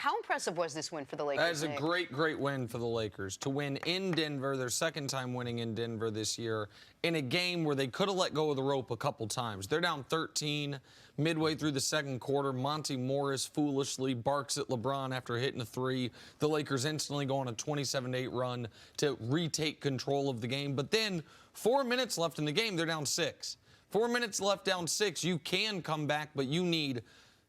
How impressive was this win for the Lakers? That is a great, great win for the Lakers. To win in Denver, their second time winning in Denver this year, in a game where they could have let go of the rope a couple times. They're down 13 midway through the second quarter. Monty Morris foolishly barks at LeBron after hitting a three. The Lakers instantly go on a 27-8 run to retake control of the game. But then 4 minutes left in the game, they're down 6. 4 minutes left down 6. You can come back, but you need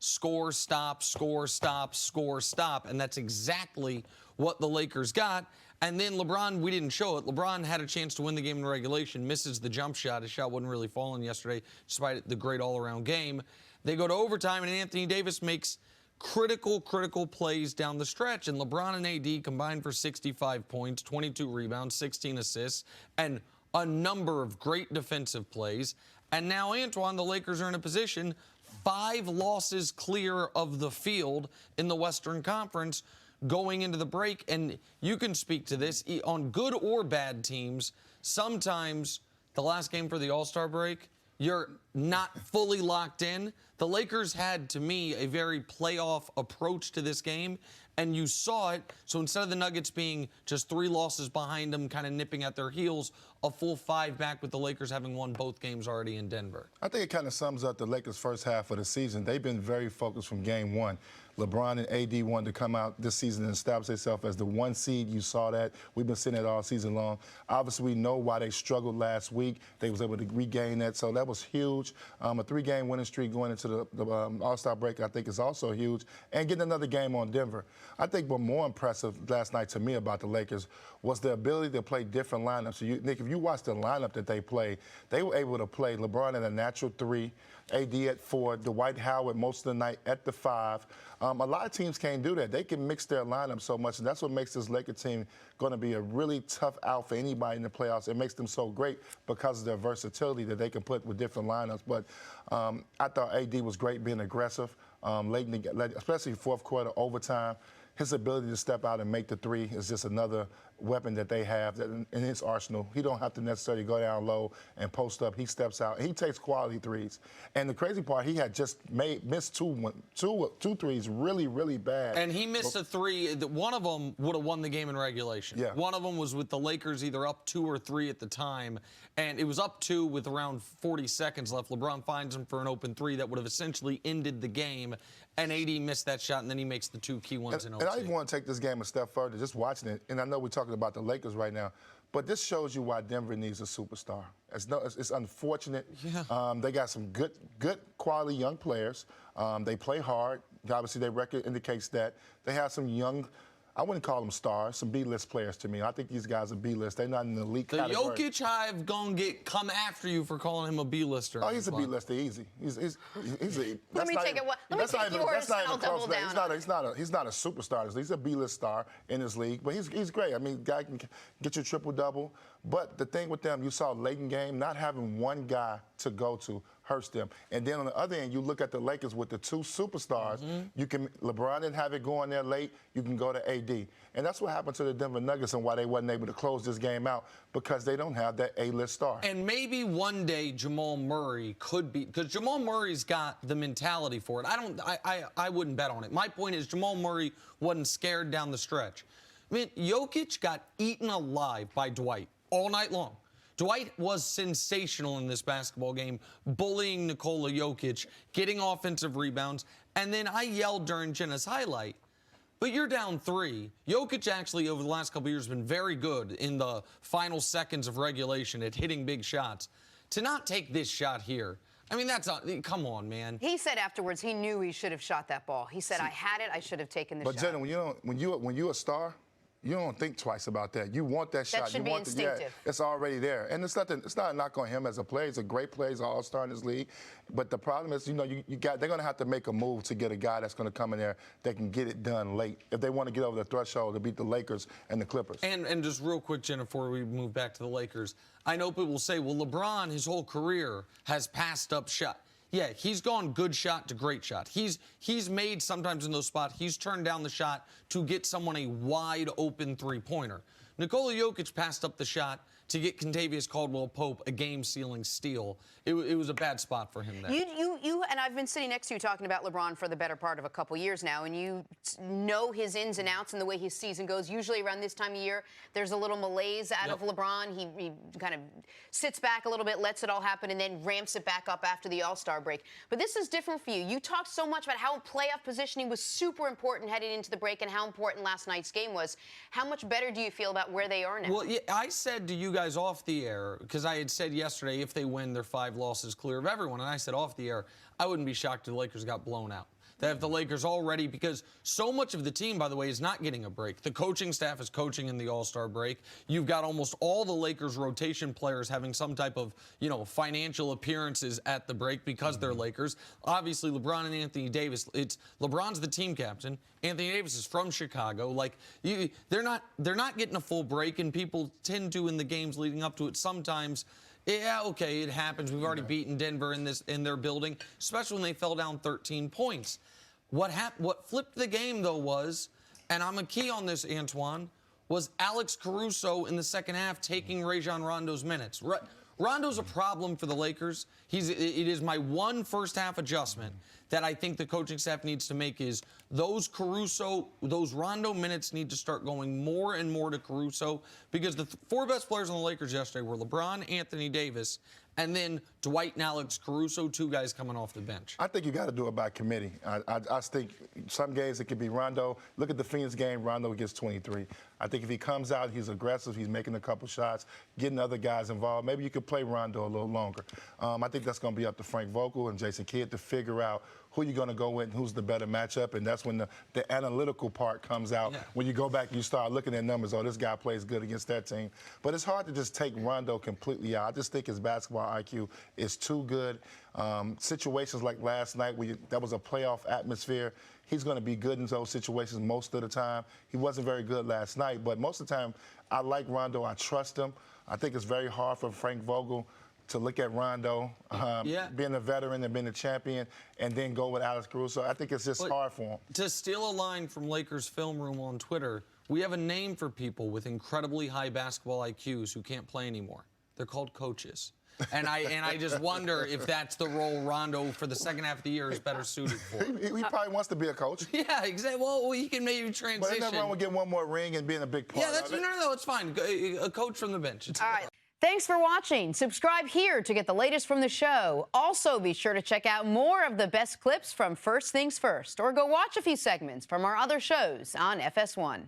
score, stop, score, stop, score, stop. And that's exactly what the Lakers got. And then LeBron, we didn't show it. LeBron had a chance to win the game in regulation, misses the jump shot. His shot wasn't really falling yesterday, despite the great all-around game. They go to overtime, and Anthony Davis makes critical plays down the stretch. And LeBron and AD combined for 65 points, 22 rebounds, 16 assists, and a number of great defensive plays. And now, Antoine, the Lakers are in a position 5 losses clear of the field in the Western Conference going into the break. And you can speak to this. On good or bad teams, sometimes the last game for the All-Star break, you're not fully locked in. The Lakers had, to me, a very playoff approach to this game, and you saw it. So instead of the Nuggets being just 3 losses behind them, kind of nipping at their heels, a full 5 back with the Lakers having won both games already in Denver. I think it kind of sums up the Lakers' first half of the season. They've been very focused from game one. LeBron and AD wanted to come out this season and establish themselves as the 1 seed. You saw that. We've been seeing it all season long. Obviously, we know why they struggled last week. They was able to regain that, so that was huge. A 3-game winning streak going into the All-Star break, I think, is also huge. And getting another game on Denver. I think what more impressive last night to me about the Lakers was the ability to play different lineups. So Nick, if you watch the lineup that they played, they were able to play LeBron at a natural 3, AD at 4, Dwight Howard most of the night at the 5. A lot of teams can't do that. They can mix their lineup so much, and that's what makes this Lakers team going to be a really tough out for anybody in the playoffs. It makes them so great because of their versatility that they can put with different lineups. But I thought AD was great being aggressive, late in the, especially fourth quarter, overtime. His ability to step out and make the 3 is just another weapon that they have in his arsenal. He don't have to necessarily go down low and post up. He steps out, and he takes quality 3s. And the crazy part, he had just missed two 3s really bad. And he missed a 3. One of them would have won the game in regulation. Yeah. One of them was with the Lakers either up 2 or 3 at the time, and it was up 2 with around 40 seconds left. LeBron finds him for an open 3 that would have essentially ended the game, and AD missed that shot, and then he makes the 2 key ones in OT. And I even want to take this game a step further, just watching it, and I know we're talking about the Lakers right now, but this shows you why Denver needs a superstar. It's unfortunate. Yeah. They got some good quality young players. They play hard. Obviously, their record indicates that. They have some young, I wouldn't call them stars, some B-list players to me. I think these guys are B-list. They're not in the elite category. The Jokic Hive gonna come after you for calling him a B-lister. Oh, he's a B-lister, easy. He's a. Let me take yours and I'll double down. He's not a superstar. He's a B-list star in this league, but he's great. I mean, guy can get you triple-double. But the thing with them, you saw late in game, not having one guy to go to hurts them. And then on the other end, you look at the Lakers with the 2 superstars. You can LeBron didn't have it going there late. You can go to AD. And that's what happened to the Denver Nuggets and why they wasn't able to close this game out, because they don't have that A-list star. And maybe one day Jamal Murray could be, because Jamal Murray's got the mentality for it. I wouldn't bet on it. My point is Jamal Murray wasn't scared down the stretch. I mean, Jokic got eaten alive by Dwight all night long. Dwight was sensational in this basketball game, bullying Nikola Jokic, getting offensive rebounds. And then I yelled during Jenna's highlight, but you're down 3. Jokic actually, over the last couple of years, has been very good in the final seconds of regulation at hitting big shots. To not take this shot here, I mean, come on, man. He said afterwards he knew he should have shot that ball. He said, I had it, I should have taken the shot. But Jenna, when you're a star, you don't think twice about that. You want that shot. That should be instinctive. It's already there. And it's not a knock on him as a player. He's a great player. He's an all-star in this league. But the problem is, they're going to have to make a move to get a guy that's going to come in there that can get it done late if they want to get over the threshold to beat the Lakers and the Clippers. And just real quick, Jenna, before we move back to the Lakers, I know people will say, well, LeBron, his whole career, has passed up shot. Yeah, he's gone good shot to great shot. He's made sometimes in those spots, he's turned down the shot to get someone a wide open 3-pointer. Nikola Jokic passed up the shot to get Kentavious Caldwell-Pope a game-sealing steal. It was a bad spot for him there. You and I've been sitting next to you talking about LeBron for the better part of a couple years now, and you know his ins and outs and the way his season goes. Usually around this time of year, there's a little malaise out of LeBron. He kind of sits back a little bit, lets it all happen, and then ramps it back up after the All-Star break. But this is different for you. You talked so much about how playoff positioning was super important heading into the break and how important last night's game was. How much better do you feel about where they are now? Well, yeah, I said to you guys off the air, because I had said yesterday if they win, they're 5 losses clear of everyone. And I said off the air, I wouldn't be shocked if the Lakers got blown out. That if the Lakers already, because so much of the team, by the way, is not getting a break. The coaching staff is coaching in the All-Star break. You've got almost all the Lakers rotation players having some type of, financial appearances at the break because they're Lakers. Obviously, LeBron and Anthony Davis, LeBron's the team captain. Anthony Davis is from Chicago. Like, they're not getting a full break, and people tend to in the games leading up to it sometimes. Yeah, okay, it happens. We've already beaten Denver in their building, especially when they fell down 13 points. What flipped the game, though, was, and I'm a key on this, Antoine, was Alex Caruso in the second half taking Rajon Rondo's minutes. Rondo's a problem for the Lakers. It is my one first-half adjustment that I think the coaching staff needs to make is those Rondo minutes need to start going more and more to Caruso because the 4 best players on the Lakers yesterday were LeBron, Anthony Davis, and then Dwight and Alex Caruso, 2 guys coming off the bench. I think you got to do it by committee. I think some games it could be Rondo. Look at the Phoenix game. Rondo gets 23. I think if he comes out, he's aggressive. He's making a couple shots, getting other guys involved. Maybe you could play Rondo a little longer. I think that's going to be up to Frank Vogel and Jason Kidd to figure out who you're going to go with and who's the better matchup. And that's when the analytical part comes out. Yeah. When you go back and you start looking at numbers, oh, this guy plays good against that team. But it's hard to just take Rondo completely out. I just think his basketball IQ is too good. Situations like last night, that was a playoff atmosphere. He's going to be good in those situations most of the time. He wasn't very good last night, but most of the time, I like Rondo. I trust him. I think it's very hard for Frank Vogel to look at Rondo, being a veteran and being a champion, and then go with Alex Caruso. I think it's just hard for him. To steal a line from Lakers Film Room on Twitter, we have a name for people with incredibly high basketball IQs who can't play anymore. They're called coaches. And I just wonder if that's the role Rondo for the second half of the year is better suited for. He probably wants to be a coach. Yeah, exactly. Well, he can maybe transition. But ain't nothing wrong with getting one more ring and being a big part of it. No, it's fine. A coach from the bench. It's all right. Thanks for watching. Subscribe here to get the latest from the show. Also, be sure to check out more of the best clips from First Things First, or go watch a few segments from our other shows on FS1.